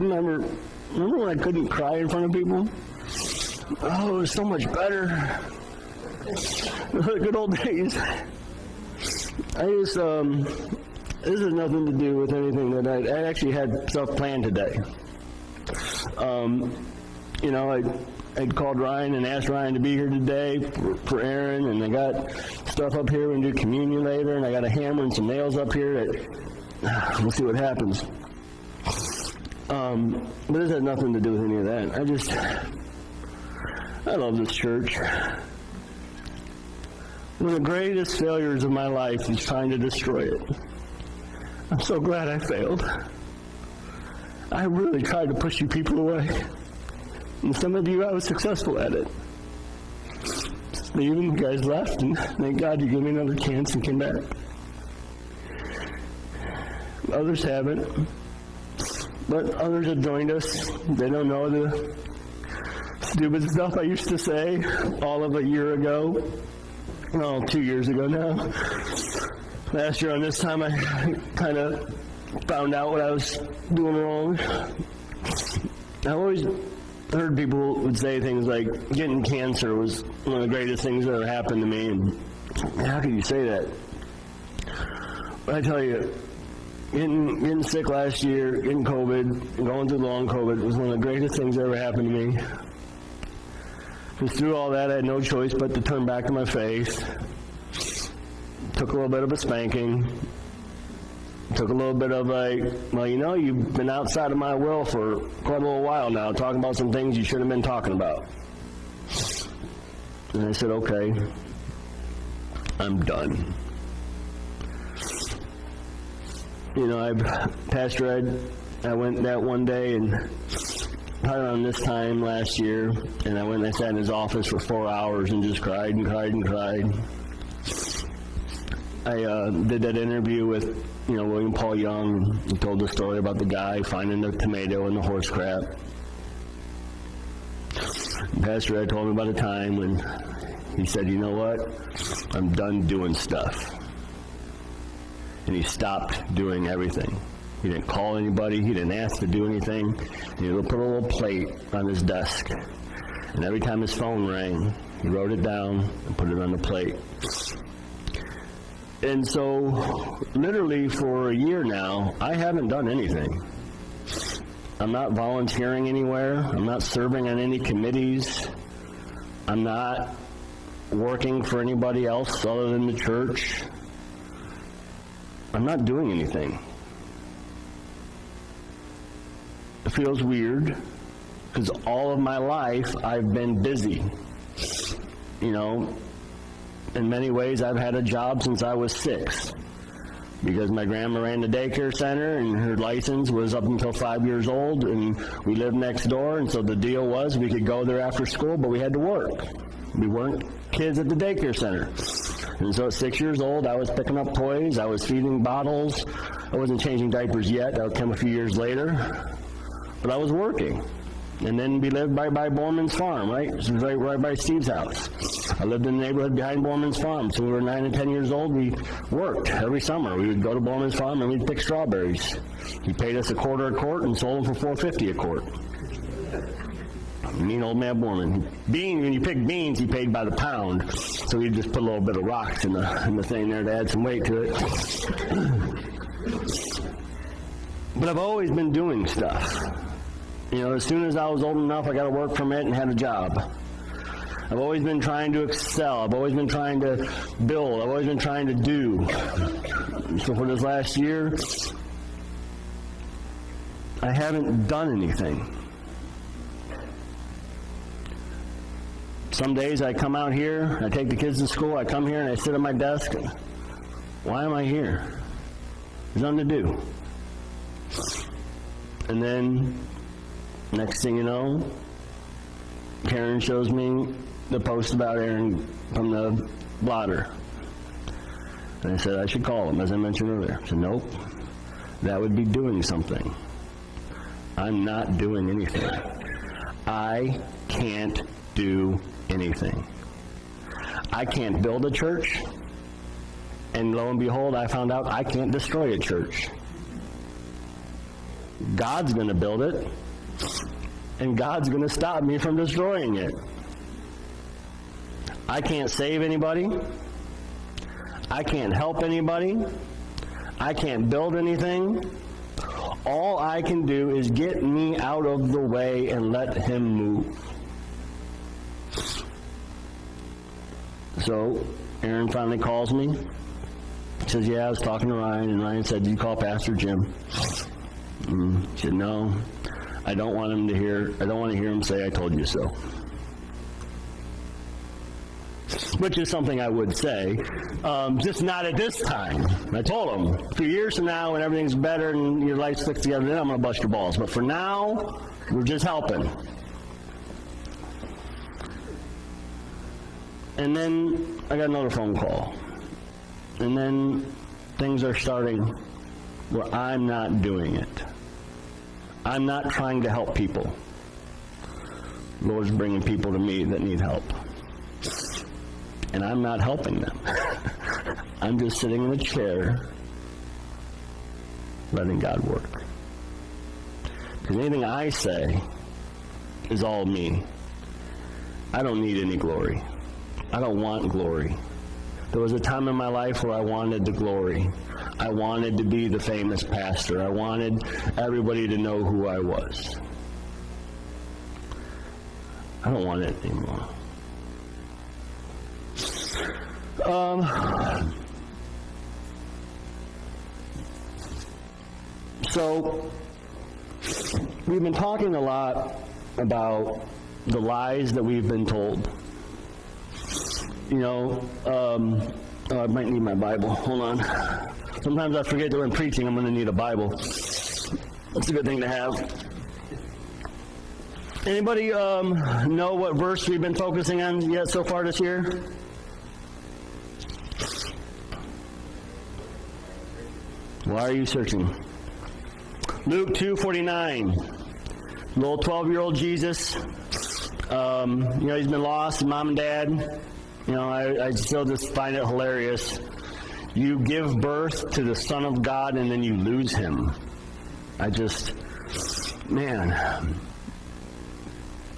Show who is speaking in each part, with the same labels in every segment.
Speaker 1: remember when I couldn't cry in front of people? Oh, it was so much better. The good old days. I just, this has nothing to do with anything that I actually had stuff planned today. You know, I'd called Ryan and asked Ryan to be here today for Aaron, and I got stuff up here. We're going to do communion later, and I got a hammer and some nails up here. We'll see what happens. But this has nothing to do with any of that. I love this church. One of the greatest failures of my life is trying to destroy it. I'm so glad I failed. I really tried to push you people away. And some of you, I was successful at it. Even you guys left, and thank God you gave me another chance and came back. Others haven't. But others have joined us. They don't know the stupid stuff I used to say all of a year ago. Well, 2 years ago now. Last year on this time, I kind of found out what I was doing wrong. I always heard people would say things like, getting cancer was one of the greatest things that ever happened to me. And how can you say that? But I tell you, getting sick last year, getting COVID, going through long COVID was one of the greatest things that ever happened to me. Because through all that, I had no choice but to turn back to my faith. Took a little bit of a spanking. Took a little bit of well, you know, you've been outside of my will for quite a little while now, talking about some things you should have been talking about. And I said, okay, I'm done. You know, Pastor Ed, I went that one day, and probably around this time last year, and I went and I sat in his office for 4 hours and just cried and cried and cried. I did that interview with, William Paul Young. He told the story about the guy finding the tomato in the horse crap. Pastor Ed told me about a time when he said, you know what, I'm done doing stuff. And he stopped doing everything. He didn't call anybody. He didn't ask to do anything. He would put a little plate on his desk. And every time his phone rang, he wrote it down and put it on the plate. And so, literally for a year now, I haven't done anything. I'm not volunteering anywhere. I'm not serving on any committees. I'm not working for anybody else other than the church. I'm not doing anything. It feels weird because all of my life I've been busy. In many ways I've had a job since I was 6 because my grandma ran the daycare center and her license was up until 5 years old, and we lived next door, and so the deal was we could go there after school, but we had to work. We weren't kids at the daycare center. And so at 6 years old, I was picking up toys, I was feeding bottles, I wasn't changing diapers yet, that would come a few years later, but I was working. And then we lived by Borman's farm, right? It was right by Steve's house. I lived in the neighborhood behind Borman's farm. So we were 9 and 10 years old, we worked every summer. We would go to Borman's farm and we'd pick strawberries. He paid us $1 a quart and sold them for $4.50 a quart. Mean old man Borman. When you pick beans, he paid by the pound. So he'd just put a little bit of rocks in the thing there to add some weight to it. But I've always been doing stuff. As soon as I was old enough, I got a work permit and had a job. I've always been trying to excel. I've always been trying to build. I've always been trying to do. So for this last year, I haven't done anything. Some days I come out here, I take the kids to school, I come here and I sit at my desk. Why am I here? There's nothing to do. And then, next thing you know, Karen shows me the post about Aaron from the blotter. And I said I should call him, as I mentioned earlier. I said, nope, that would be doing something. I'm not doing anything. I can't do anything. I can't build a church, and lo and behold, I found out I can't destroy a church. God's going to build it, and God's going to stop me from destroying it. I can't save anybody. I can't help anybody. I can't build anything. All I can do is get me out of the way and let him move. So Aaron finally calls me. He says, yeah, I was talking to Ryan, and Ryan said, did you call Pastor Jim? He said, no, I don't want to hear him say I told you so. Which is something I would say, just not at this time. I told him, a few years from now when everything's better and your life sticks together, then I'm going to bust your balls. But for now, we're just helping. And then I got another phone call. And then things are starting where I'm not doing it. I'm not trying to help people. The Lord's bringing people to me that need help. And I'm not helping them. I'm just sitting in a chair, letting God work. Because anything I say is all me. I don't need any glory. I don't want glory. There was a time in my life where I wanted the glory. I wanted to be the famous pastor. I wanted everybody to know who I was. I don't want it anymore. So, we've been talking a lot about the lies that we've been told. You know, I might need my Bible. Hold on. Sometimes I forget that when preaching I'm going to need a Bible. That's a good thing to have. Anybody know what verse we've been focusing on yet so far this year? Why are you searching? Luke 2:49. Little 12-year-old Jesus. He's been lost, mom and dad. I still just find it hilarious. You give birth to the Son of God and then you lose him. Man.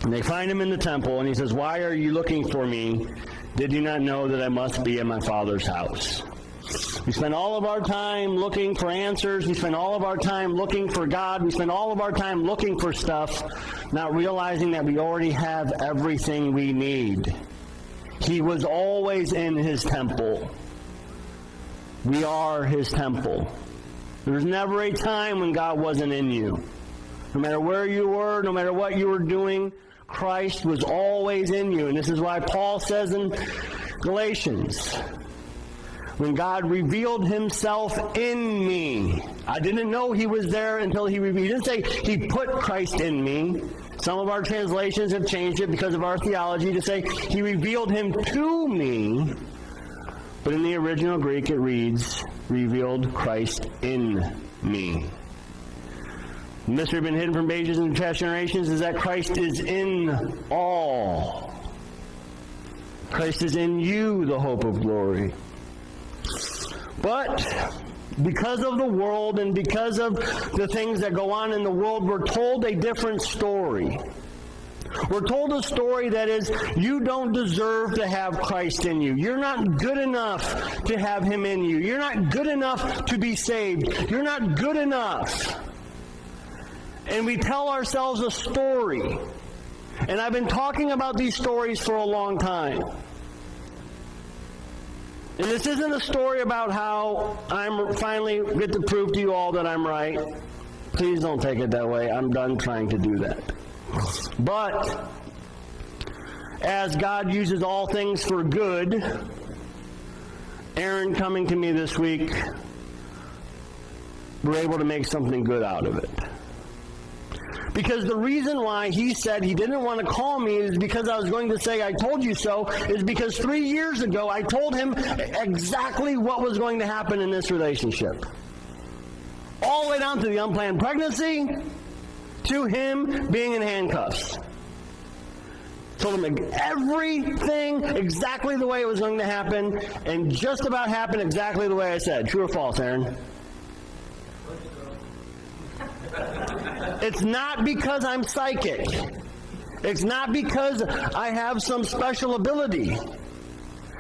Speaker 1: And they find him in the temple and he says, why are you looking for me? Did you not know that I must be in my Father's house? We spend all of our time looking for answers. We spend all of our time looking for God. We spend all of our time looking for stuff, not realizing that we already have everything we need. He was always in his temple. We are his temple. There was never a time when God wasn't in you. No matter where you were, no matter what you were doing, Christ was always in you. And this is why Paul says in Galatians, when God revealed himself in me. I didn't know he was there until he revealed. He didn't say he put Christ in me. Some of our translations have changed it because of our theology to say he revealed him to me. But in the original Greek it reads, revealed Christ in me. The mystery been hidden from ages and past generations is that Christ is in all. Christ is in you, the hope of glory. But because of the world and because of the things that go on in the world, we're told a different story. We're told a story that is, you don't deserve to have Christ in you. You're not good enough to have him in you. You're not good enough to be saved. You're not good enough. And we tell ourselves a story. And I've been talking about these stories for a long time. And this isn't a story about how I'm finally get to prove to you all that I'm right. Please don't take it that way. I'm done trying to do that. But as God uses all things for good, Aaron coming to me this week, we're able to make something good out of it. Because the reason why he said he didn't want to call me is because I was going to say, I told you so, is because 3 years ago I told him exactly what was going to happen in this relationship. All the way down to the unplanned pregnancy, to him being in handcuffs. Told him everything exactly the way it was going to happen, and just about happened exactly the way I said. True or false, Aaron? it's not because I'm psychic. It's not because I have some special ability.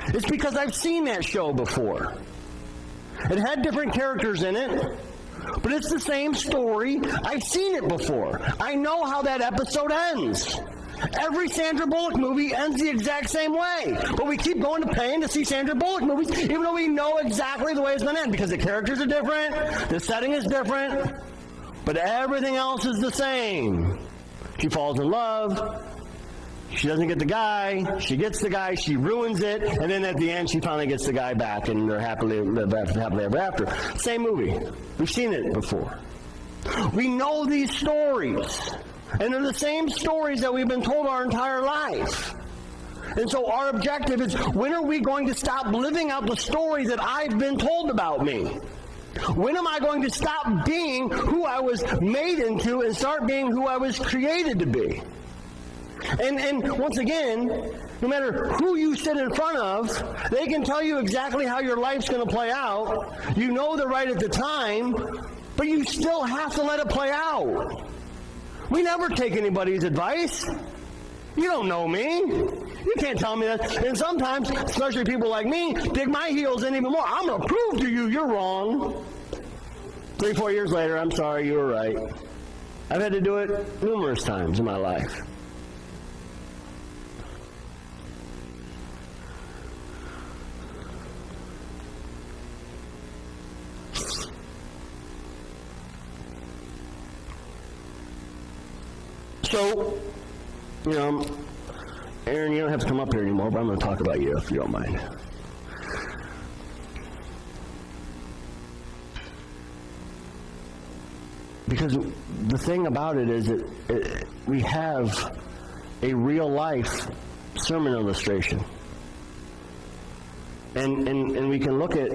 Speaker 1: It's because I've seen that show before. It had different characters in it, but it's the same story. I've seen it before. I know how that episode ends. Every Sandra Bullock movie ends the exact same way. But we keep going to pain to see Sandra Bullock movies, even though we know exactly the way it's going to end, because the characters are different, the setting is different, but everything else is the same. She falls in love. She doesn't get the guy. She gets the guy. She ruins it. And then at the end, she finally gets the guy back, and they're happily ever after. Same movie. We've seen it before. We know these stories. And they're the same stories that we've been told our entire life. And so our objective is, when are we going to stop living out the story that I've been told about me? When am I going to stop being who I was made into and start being who I was created to be? And once again, no matter who you sit in front of, they can tell you exactly how your life's going to play out. You know they're right at the time, but you still have to let it play out. We never take anybody's advice. You don't know me. You can't tell me that. And sometimes, especially people like me, dig my heels in even more. I'm going to prove to you you're wrong. 3-4 years later, I'm sorry, you were right. I've had to do it numerous times in my life. So, Aaron, you don't have to come up here anymore, but I'm going to talk about you if you don't mind. Because the thing about it is that we have a real-life sermon illustration. And we can look at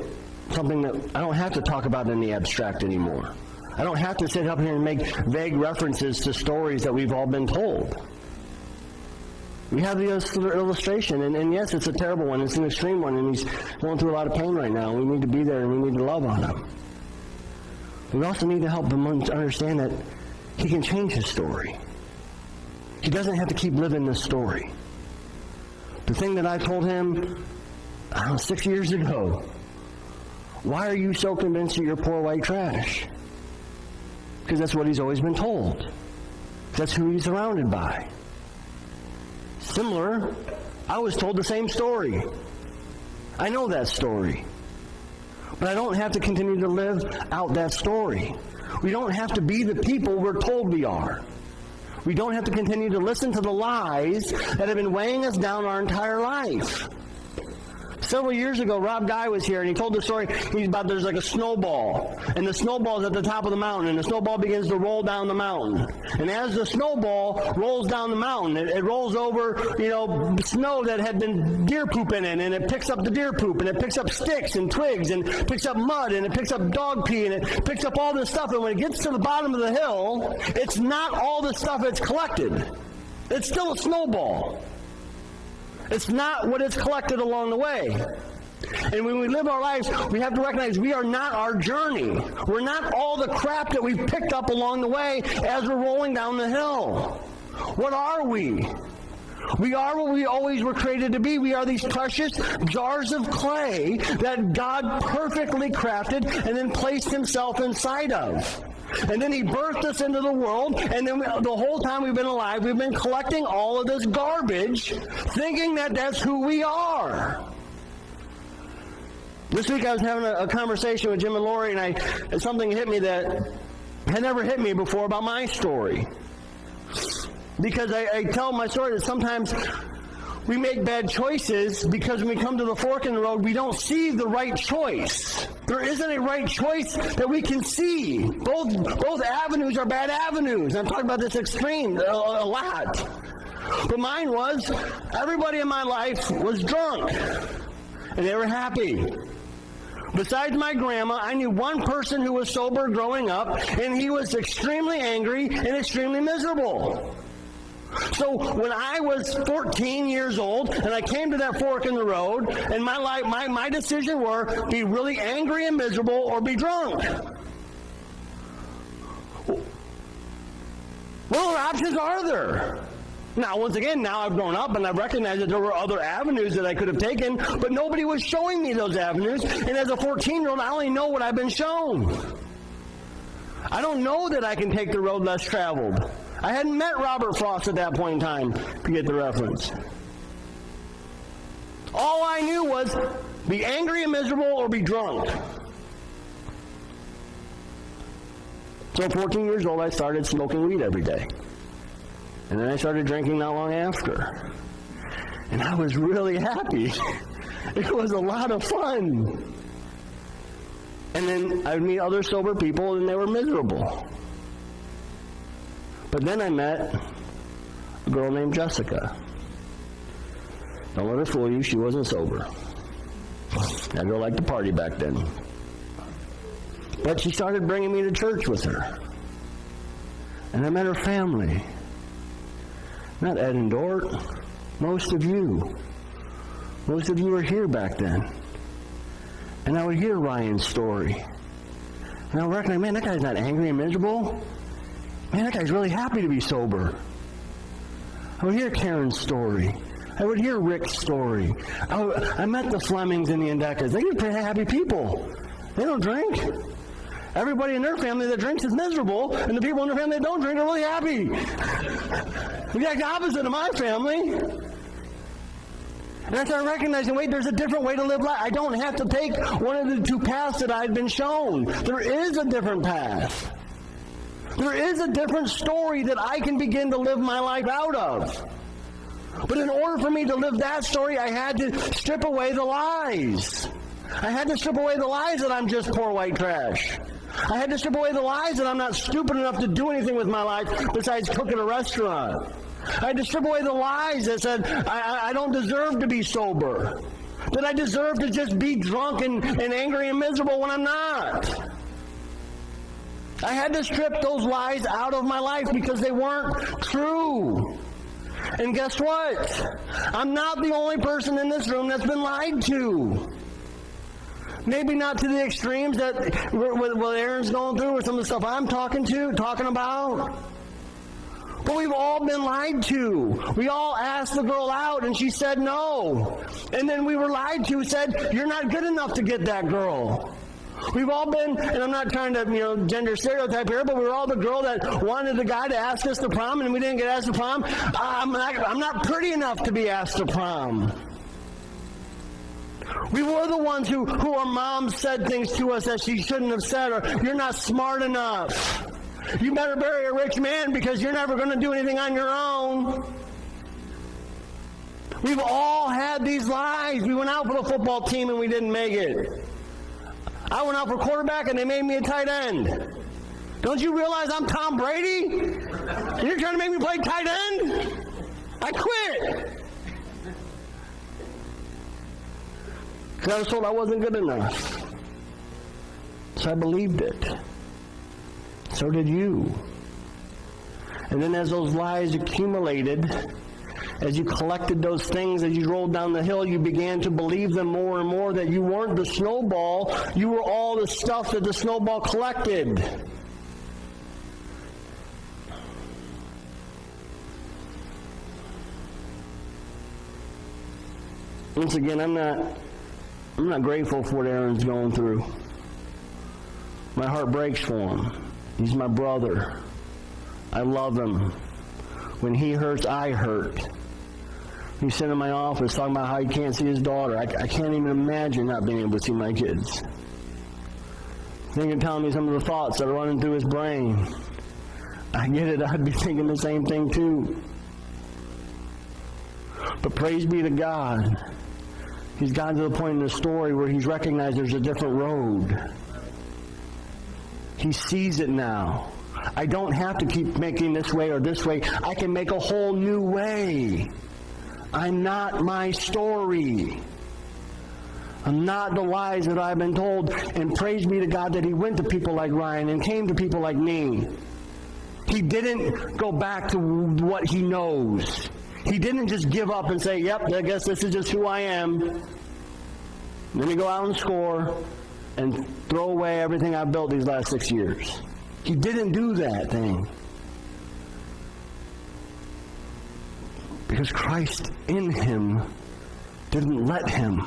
Speaker 1: something that I don't have to talk about in the abstract anymore. I don't have to sit up here and make vague references to stories that we've all been told. We have the illustration, and yes, it's a terrible one. It's an extreme one, and he's going through a lot of pain right now. We need to be there, and we need to love on him. We also need to help him understand that he can change his story. He doesn't have to keep living this story. The thing that I told him, 6 years ago, why are you so convinced that you're poor white trash? Because that's what he's always been told. That's who he's surrounded by. Similar, I was told the same story. I know that story. But I don't have to continue to live out that story. We don't have to be the people we're told we are. We don't have to continue to listen to the lies that have been weighing us down our entire life. Several years ago, Rob Guy was here, and he told the story there's like a snowball, and the snowball's at the top of the mountain, and the snowball begins to roll down the mountain. And as the snowball rolls down the mountain, it rolls over, snow that had been deer poop in it, and it picks up the deer poop, and it picks up sticks and twigs, and picks up mud, and it picks up dog pee, and it picks up all this stuff, and when it gets to the bottom of the hill, it's not all the stuff it's collected. It's still a snowball. It's not what is collected along the way. And when we live our lives, we have to recognize we are not our journey. We're not all the crap that we've picked up along the way as we're rolling down the hill. What are we? We are what we always were created to be. We are these precious jars of clay that God perfectly crafted and then placed himself inside of. And then he birthed us into the world, and then the whole time we've been alive, we've been collecting all of this garbage, thinking that that's who we are. This week I was having a conversation with Jim and Lori, and something hit me that had never hit me before about my story. Because I tell my story that sometimes we make bad choices because when we come to the fork in the road, we don't see the right choice. There isn't a right choice that we can see. Both avenues are bad avenues. I'm talking about this extreme a lot. But mine was, everybody in my life was drunk, and they were happy. Besides my grandma, I knew one person who was sober growing up, and he was extremely angry and extremely miserable. So when I was 14 years old and I came to that fork in the road, and my decision were be really angry and miserable or be drunk. options are there? Now, once again, now I've grown up and I've recognized that there were other avenues that I could have taken, but nobody was showing me those avenues. And as a 14-year-old, I only know what I've been shown. I don't know that I can take the road less traveled. I hadn't met Robert Frost at that point in time, to get the reference. All I knew was be angry and miserable or be drunk. So at 14 years old, I started smoking weed every day. And then I started drinking not long after. And I was really happy. It was a lot of fun. And then I would meet other sober people, and they were miserable. But then I met a girl named Jessica. Don't let her fool you, she wasn't sober. That girl liked to party back then. But she started bringing me to church with her. And I met her family. Not Ed and Dort. Most of you. Most of you were here back then. And I would hear Ryan's story. And I would recognize, man, that guy's not angry and miserable. Man, that guy's really happy to be sober. I would hear Karen's story. I would hear Rick's story. I met the Flemings and the Indecas. They were pretty happy people. They don't drink. Everybody in their family that drinks is miserable, and the people in their family that don't drink are really happy. The exact opposite of my family. And I started recognizing, wait, there's a different way to live life. I don't have to take one of the two paths that I'd been shown. There is a different path. There is a different story that I can begin to live my life out of. But in order for me to live that story, I had to strip away the lies. I had to strip away the lies that I'm just poor white trash. I had to strip away the lies that I'm not stupid enough to do anything with my life besides cook at a restaurant. I had to strip away the lies that said I don't deserve to be sober. That I deserve to just be drunk and angry and miserable when I'm not. I had to strip those lies out of my life because they weren't true. And guess what? I'm not the only person in this room that's been lied to. Maybe not to the extremes that what Aaron's going through or some of the stuff I'm talking about. But we've all been lied to. We all asked the girl out and she said no. And then we were lied to, said, you're not good enough to get that girl. We've all been, and I'm not trying to, gender stereotype here, but we were all the girl that wanted the guy to ask us to prom, and we didn't get asked to prom. I'm not pretty enough to be asked to prom. We were the ones who our moms said things to us that she shouldn't have said, or you're not smart enough. You better marry a rich man because you're never going to do anything on your own. We've all had these lies. We went out for the football team and we didn't make it. I went out for quarterback and they made me a tight end. Don't you realize I'm Tom Brady? And you're trying to make me play tight end? I quit. Because I was told I wasn't good enough. So I believed it. So did you. And then as those lies accumulated, as you collected those things, as you rolled down the hill, you began to believe them more and more, that you weren't the snowball, you were all the stuff that the snowball collected. Once again, I'm not grateful for what Aaron's going through. My heart breaks for him. He's my brother. I love him. When he hurts, I hurt. He's sitting in my office talking about how he can't see his daughter. I can't even imagine not being able to see my kids. Telling me some of the thoughts that are running through his brain. I get it. I'd be thinking the same thing too. But praise be to God. He's gotten to the point in the story where he's recognized there's a different road. He sees it now. I don't have to keep making this way or this way. I can make a whole new way. I'm not my story. I'm not the lies that I've been told. And praise be to God that he went to people like Ryan and came to people like me. He didn't go back to what he knows. He didn't just give up and say, yep, I guess this is just who I am. And then he go out and score and throw away everything I've built these last 6 years. He didn't do that thing. Because Christ in him didn't let him.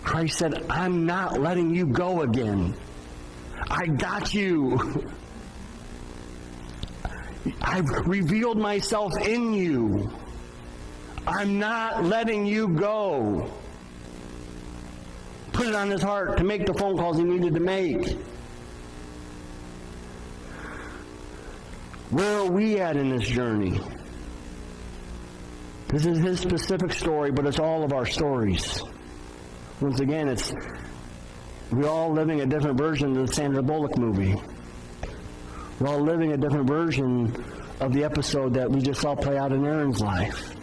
Speaker 1: Christ said, I'm not letting you go again. I got you. I've revealed myself in you. I'm not letting you go. Put it on his heart to make the phone calls he needed to make. Where are we at in this journey? This is his specific story, but it's all of our stories. Once again, we're all living a different version of the Sandra Bullock movie. We're all living a different version of the episode that we just saw play out in Aaron's life.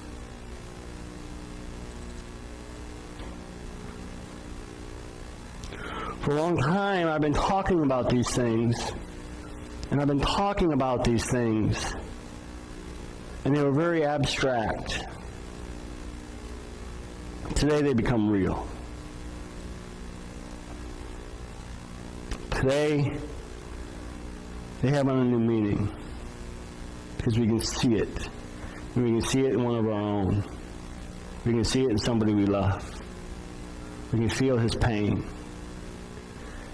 Speaker 1: For a long time, I've been talking about these things, and I've been talking about these things, and they were very abstract. Today, they become real. Today, they have a new meaning because we can see it. And we can see it in one of our own. We can see it in somebody we love. We can feel his pain.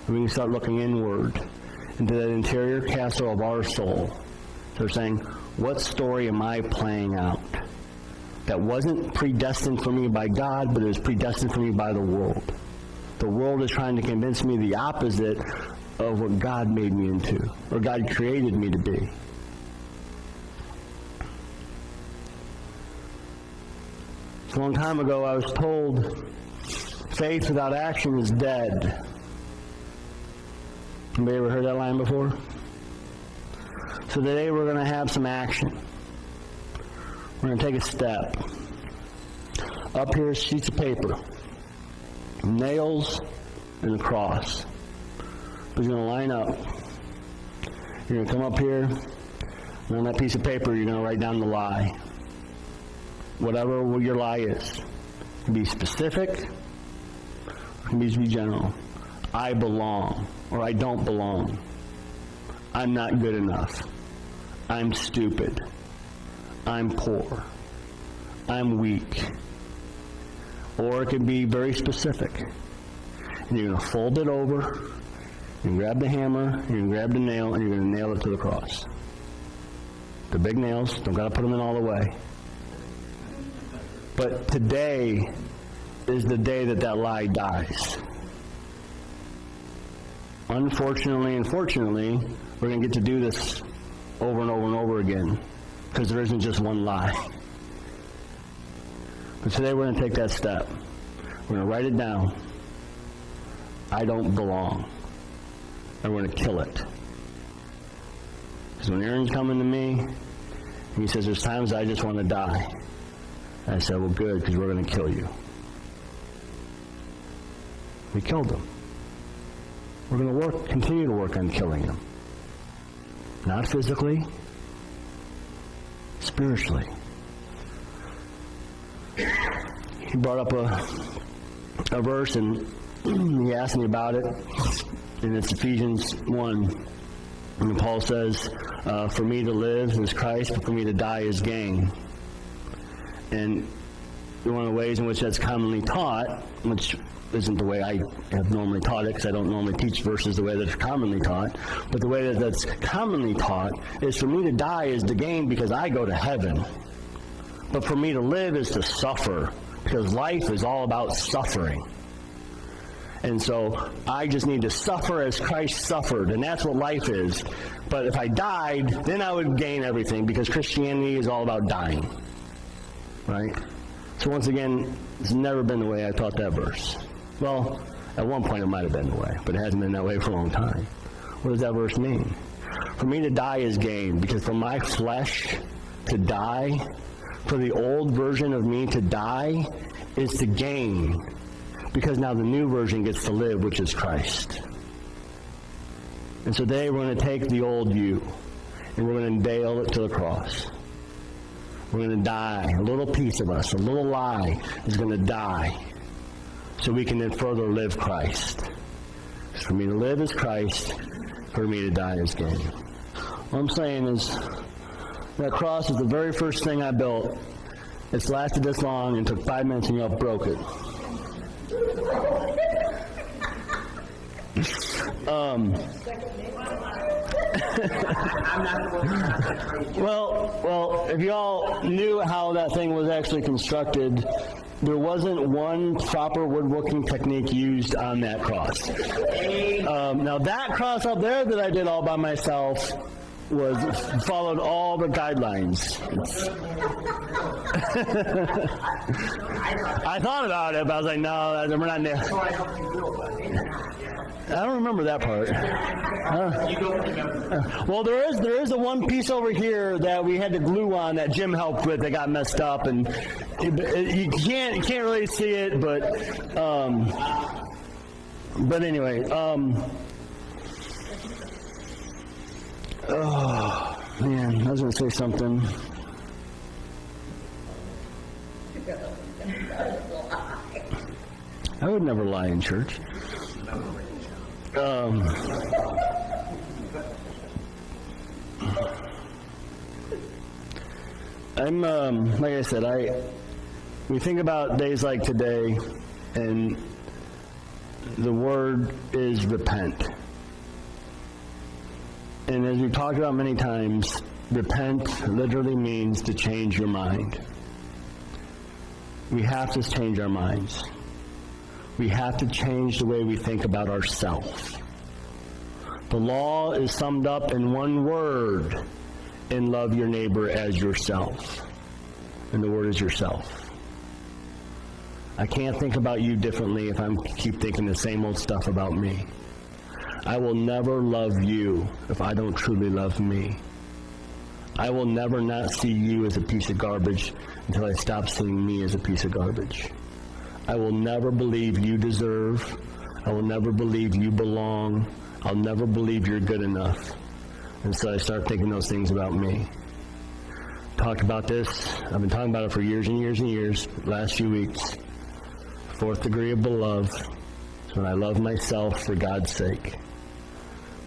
Speaker 1: And we can start looking inward into that interior castle of our soul. So we're saying, what story am I playing out that wasn't predestined for me by God, but it was predestined for me by the world? The world is trying to convince me the opposite of what God made me into, or God created me to be. So a long time ago, I was told faith without action is dead. Anybody ever heard that line before? So today we're going to have some action. We're going to take a step. Up here is sheets of paper, nails, and a cross. We're going to line up. You're going to come up here, and on that piece of paper, you're going to write down the lie. Whatever your lie is. It can be specific, or it can be general. I belong, or I don't belong. I'm not good enough. I'm stupid. I'm poor. I'm weak. Or it can be very specific. And you're going to fold it over, you grab the hammer, you're going to grab the nail, and you're going to nail it to the cross. The big nails, don't got to put them in all the way. But today is the day that lie dies. Unfortunately and fortunately, we're going to get to do this over and over and over again because there isn't just one lie. But today we're going to take that step. We're going to write it down. I don't belong. And we're going to kill it. Because when Aaron's coming to me, and he says, there's times I just want to die. And I said, well, good, because we're going to kill you. We killed him. We're going to continue to work on killing him. Not physically, spiritually. He brought up a verse, and he asked me about it, and it's Ephesians 1. And Paul says, for me to live is Christ, but for me to die is gain. And one of the ways in which that's commonly taught, which isn't the way I have normally taught it, because I don't normally teach verses the way that it's commonly taught, but the way that that's commonly taught is for me to die is to gain because I go to heaven. But for me to live is to suffer, because life is all about suffering. And so I just need to suffer as Christ suffered, and that's what life is. But if I died, then I would gain everything, because Christianity is all about dying. Right? So once again, it's never been the way I taught that verse. Well, at one point it might have been the way, but it hasn't been that way for a long time. What does that verse mean? For me to die is gain, because for my flesh to die, for the old version of me to die, is to gain, because now the new version gets to live, which is Christ. And so today we're going to take the old you, and we're going to nail it to the cross. We're going to die. A little piece of us, a little lie is going to die so we can then further live Christ. For me to live is Christ. For me to die is gain. What I'm saying is that cross is the very first thing I built It's lasted this long and took 5 minutes and you all broke it. Well, if y'all knew how that thing was actually constructed, there wasn't one proper woodworking technique used on that cross. Now that cross up there that I did all by myself followed all the guidelines. I thought about it, but I was like, no, we're not there. I don't remember that part.
Speaker 2: You don't remember.
Speaker 1: Well, there is a one piece over here that we had to glue on that Jim helped with that got messed up, and you can't really see it, but anyway. Oh man, I was going to say something. I would never lie in church. I'm like I said, we think about days like today, and the word is repent. And as we've talked about many times, repent literally means to change your mind. We have to change our minds. We have to change the way we think about ourselves. The law is summed up in one word, and love your neighbor as yourself. And the word is yourself. I can't think about you differently if I keep thinking the same old stuff about me. I will never love you if I don't truly love me. I will never not see you as a piece of garbage until I stop seeing me as a piece of garbage. I will never believe you deserve. I will never believe you belong. I'll never believe you're good enough until I start thinking those things about me. Talked about this. I've been talking about it for years and years and years, last few weeks. 4th degree of beloved. It's when I love myself for God's sake.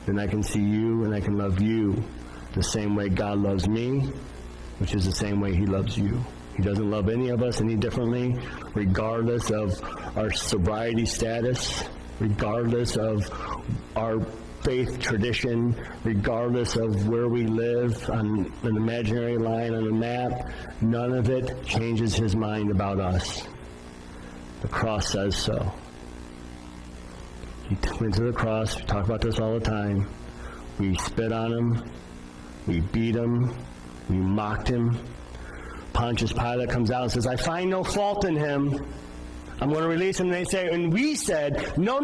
Speaker 1: Then I can see you and I can love you the same way God loves me, which is the same way He loves you. He doesn't love any of us any differently, regardless of our sobriety status, regardless of our faith tradition, regardless of where we live on an imaginary line on a map. None of it changes His mind about us. The cross says so. He went to the cross. We talk about this all the time. We spit on Him. We beat Him. We mocked Him. Pontius Pilate comes out and says, I find no fault in Him. I'm going to release Him. And they say, and we said, no.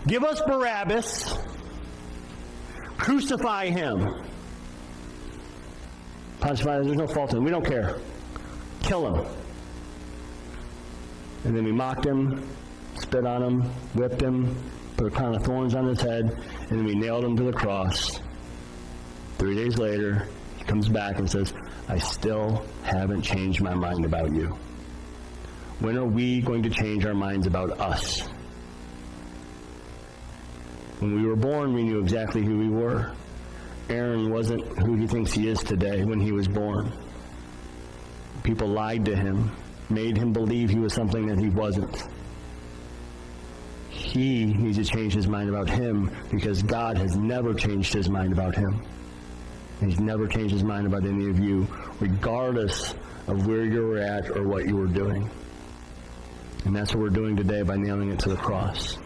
Speaker 1: Give us Barabbas. Crucify Him. Pontius Pilate, there's no fault in Him. We don't care. Kill Him. And then we mocked Him, spit on Him, whipped Him, put a crown of thorns on His head, and then we nailed Him to the cross. 3 days later, He comes back and says, I still haven't changed my mind about you. When are we going to change our minds about us? When we were born, we knew exactly who we were. Aaron wasn't who he thinks he is today when he was born. People lied to him, made him believe he was something that he wasn't. He needs to change his mind about him because God has never changed His mind about him. He's never changed His mind about any of you, regardless of where you were at or what you were doing. And that's what we're doing today by nailing it to the cross.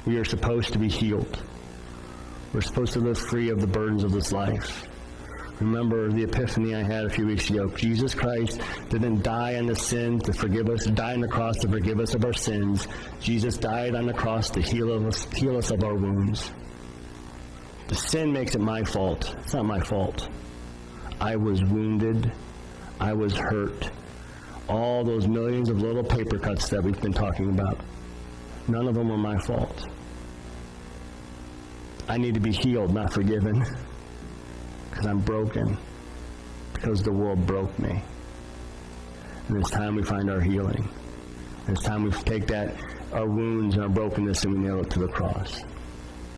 Speaker 1: We are supposed to be healed. We're supposed to live free of the burdens of this life. Remember the epiphany I had a few weeks ago. Jesus Christ didn't die on the sin to forgive us, die on the cross to forgive us of our sins. Jesus died on the cross to heal us of our wounds. The sin makes it my fault. It's not my fault. I was wounded. I was hurt. All those millions of little paper cuts that we've been talking about, none of them were my fault. I need to be healed, not forgiven, because I'm broken, because the world broke me. And it's time we find our healing. It's time we take our wounds and our brokenness and we nail it to the cross.